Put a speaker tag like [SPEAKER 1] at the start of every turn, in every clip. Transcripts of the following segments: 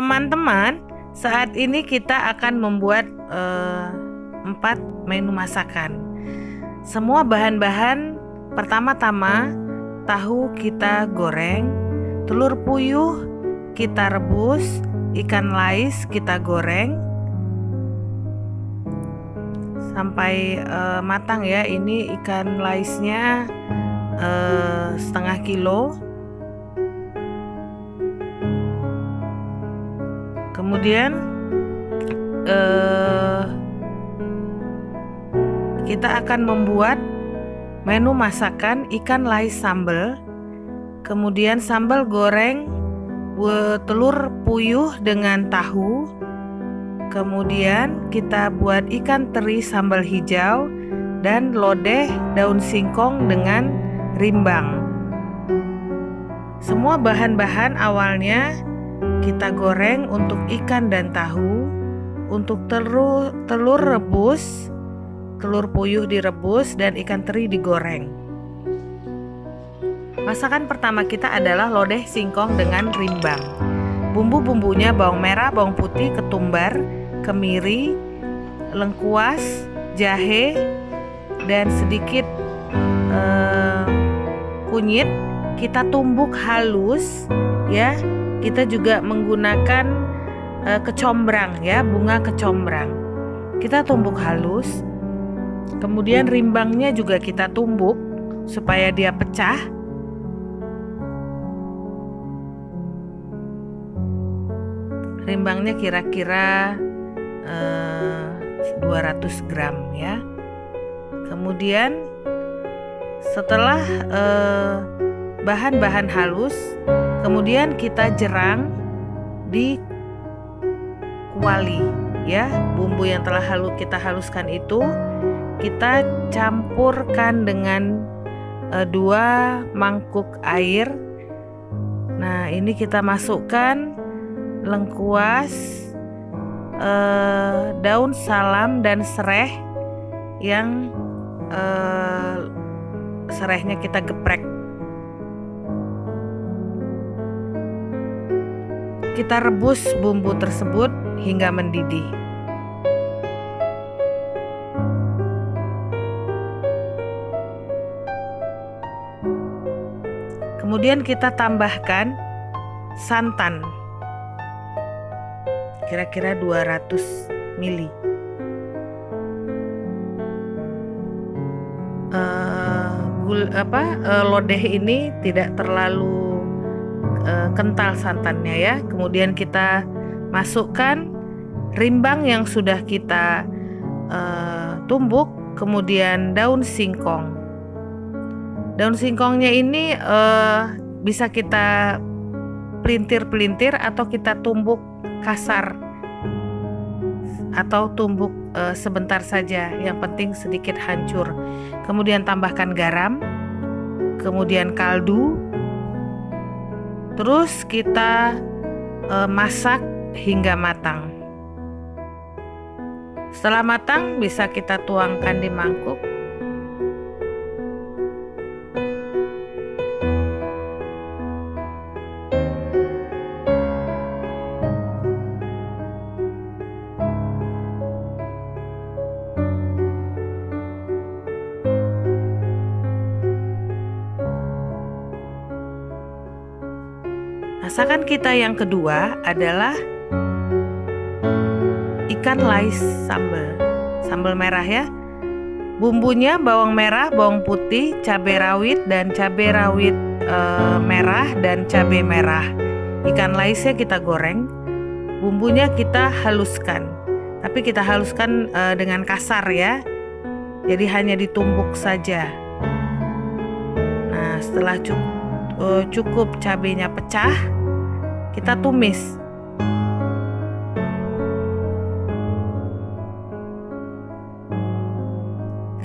[SPEAKER 1] teman-teman, saat ini kita akan membuat 4 menu masakan. Semua bahan-bahan, pertama-tama tahu kita goreng, telur puyuh kita rebus, ikan lais kita goreng sampai matang ya. Ini ikan laisnya setengah kilo. Kemudian kita akan membuat menu masakan ikan lais sambal. Kemudian sambal goreng telur puyuh dengan tahu. Kemudian kita buat ikan teri sambal hijau dan lodeh daun singkong dengan rimbang. Semua bahan-bahan awalnya kita goreng untuk ikan dan tahu. Untuk telur rebus, telur puyuh direbus dan ikan teri digoreng. Masakan pertama kita adalah lodeh singkong dengan rimbang. Bumbu-bumbunya bawang merah, bawang putih, ketumbar, kemiri, lengkuas, jahe, dan sedikit kunyit. Kita tumbuk halus ya. Kita juga menggunakan kecombrang ya, bunga kecombrang. Kita tumbuk halus. Kemudian rimbangnya juga kita tumbuk supaya dia pecah. Rimbangnya kira-kira 200 gram ya. Kemudian setelah bahan-bahan halus, kemudian kita jerang di kuali ya. Bumbu yang telah kita haluskan itu kita campurkan dengan 2 mangkuk air. Nah, ini kita masukkan lengkuas, daun salam dan sereh yang serehnya kita geprek. Kita rebus bumbu tersebut hingga mendidih. Kemudian kita tambahkan santan kira-kira 200 ml. Lodeh ini tidak terlalu kental santannya ya. Kemudian kita masukkan rimbang yang sudah kita tumbuk, kemudian daun singkong. Daun singkongnya ini bisa kita pelintir-pelintir atau kita tumbuk kasar atau tumbuk sebentar saja, yang penting sedikit hancur. Kemudian tambahkan garam, kemudian kaldu. Terus kita masak hingga matang. Setelah matang bisa kita tuangkan di mangkuk. Masakan kita yang kedua adalah ikan lais sambal merah ya. Bumbunya bawang merah, bawang putih, cabai rawit dan cabai rawit merah dan cabai merah. Ikan laisnya kita goreng. Bumbunya kita haluskan, tapi kita haluskan dengan kasar ya. Jadi hanya ditumbuk saja. Nah, setelah cukup cabainya pecah, kita tumis.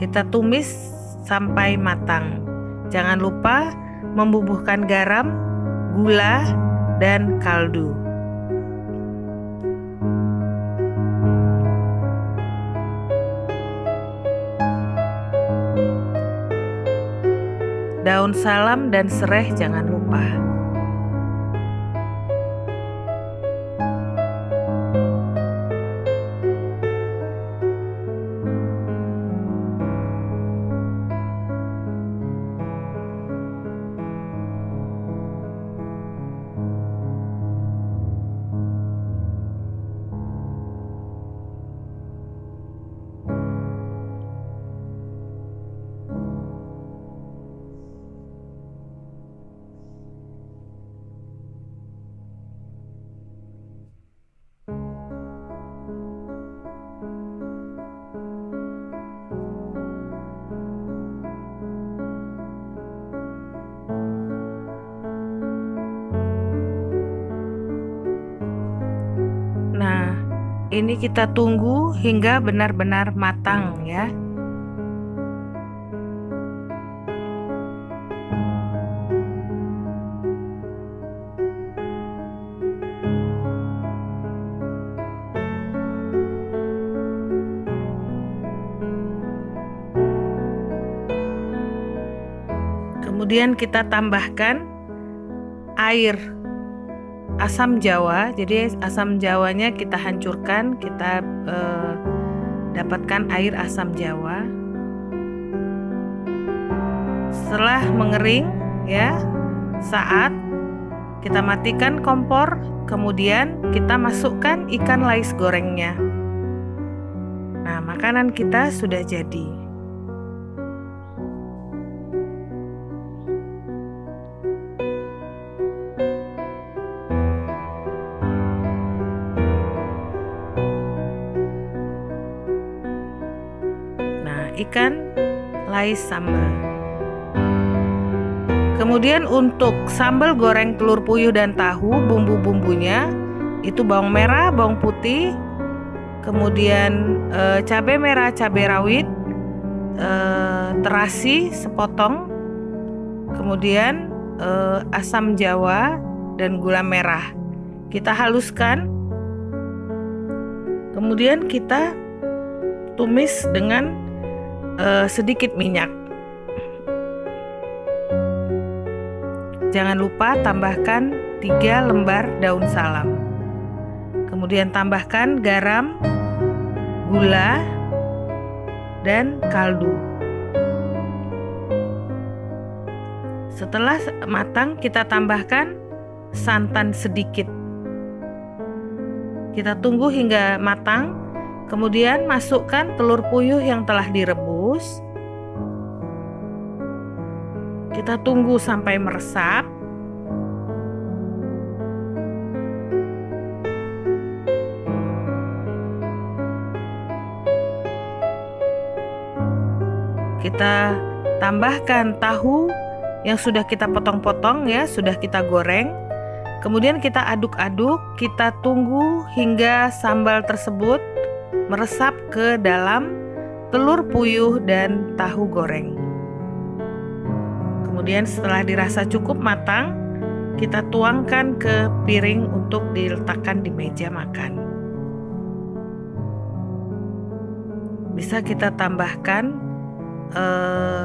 [SPEAKER 1] Kita tumis sampai matang. Jangan lupa membubuhkan garam, gula, dan kaldu. Daun salam dan sereh jangan lupa. ini kita tunggu hingga benar-benar matang ya. Kemudian kita tambahkan air asam jawa. Jadi asam jawanya kita hancurkan, kita dapatkan air asam jawa. Setelah mengering ya, saat kita matikan kompor, kemudian kita masukkan ikan lais gorengnya. Nah, makanan kita sudah jadi. Ikan lais sambal. Kemudian untuk sambal goreng telur puyuh dan tahu, bumbu-bumbunya itu bawang merah, bawang putih, kemudian cabai merah, cabai rawit, terasi sepotong, kemudian asam jawa dan gula merah. Kita haluskan, kemudian kita tumis dengan sedikit minyak. Jangan lupa tambahkan 3 lembar daun salam. Kemudian tambahkan garam, gula, dan kaldu. Setelah matang, kita tambahkan santan sedikit. Kita tunggu hingga matang. Kemudian masukkan telur puyuh yang telah direbus. Kita tunggu sampai meresap. Kita tambahkan tahu yang sudah kita potong-potong ya, sudah kita goreng. Kemudian kita aduk-aduk, kita tunggu hingga sambal tersebut meresap ke dalam telur puyuh dan tahu goreng. Kemudian setelah dirasa cukup matang, kita tuangkan ke piring untuk diletakkan di meja makan. Bisa kita tambahkan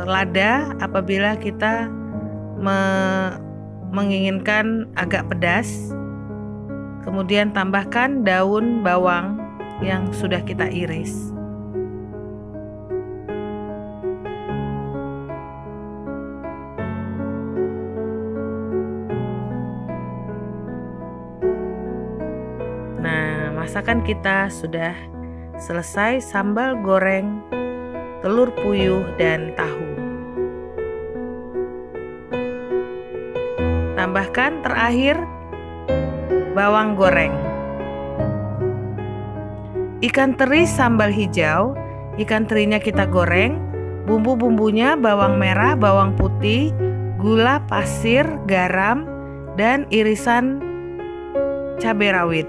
[SPEAKER 1] lada apabila kita menginginkan agak pedas. Kemudian tambahkan daun bawang yang sudah kita iris. Nah, masakan kita sudah selesai, sambal goreng telur puyuh dan tahu. Tambahkan terakhir bawang goreng. Ikan teri sambal hijau, ikan terinya kita goreng, bumbu-bumbunya bawang merah, bawang putih, gula pasir, garam, dan irisan cabai rawit.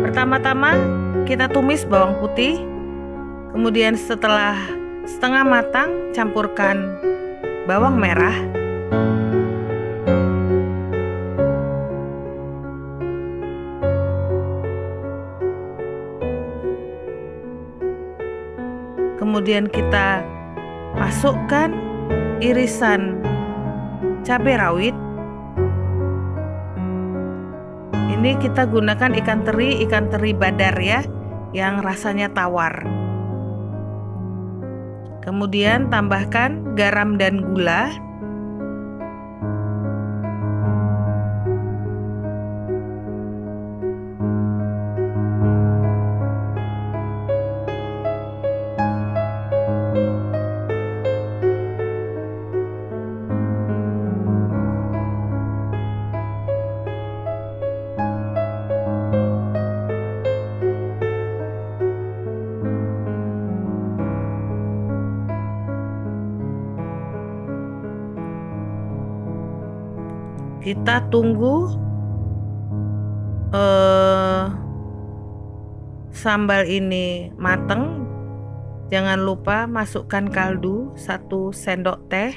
[SPEAKER 1] Pertama-tama kita tumis bawang putih, kemudian setelah setengah matang campurkan bawang merah. Kemudian kita masukkan irisan cabai rawit. Ini kita gunakan ikan teri badar ya, yang rasanya tawar. Kemudian tambahkan garam dan gula. Kita tunggu sambal ini mateng, jangan lupa masukkan kaldu 1 sendok teh.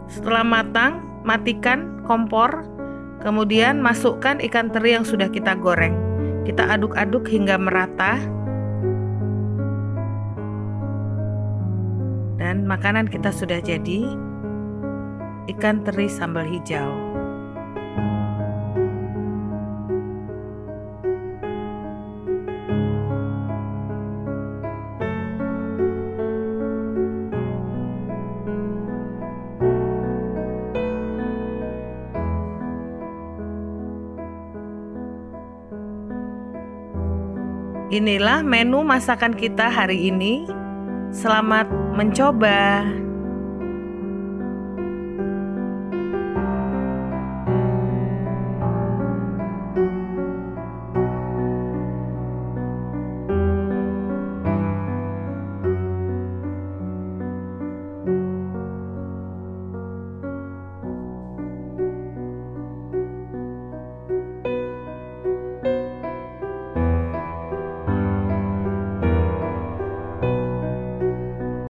[SPEAKER 1] Setelah matang, matikan kompor. Kemudian masukkan ikan teri yang sudah kita goreng. Kita aduk-aduk hingga merata. Dan makanan kita sudah jadi, ikan teri sambal hijau. Inilah menu masakan kita hari ini. Selamat mencoba.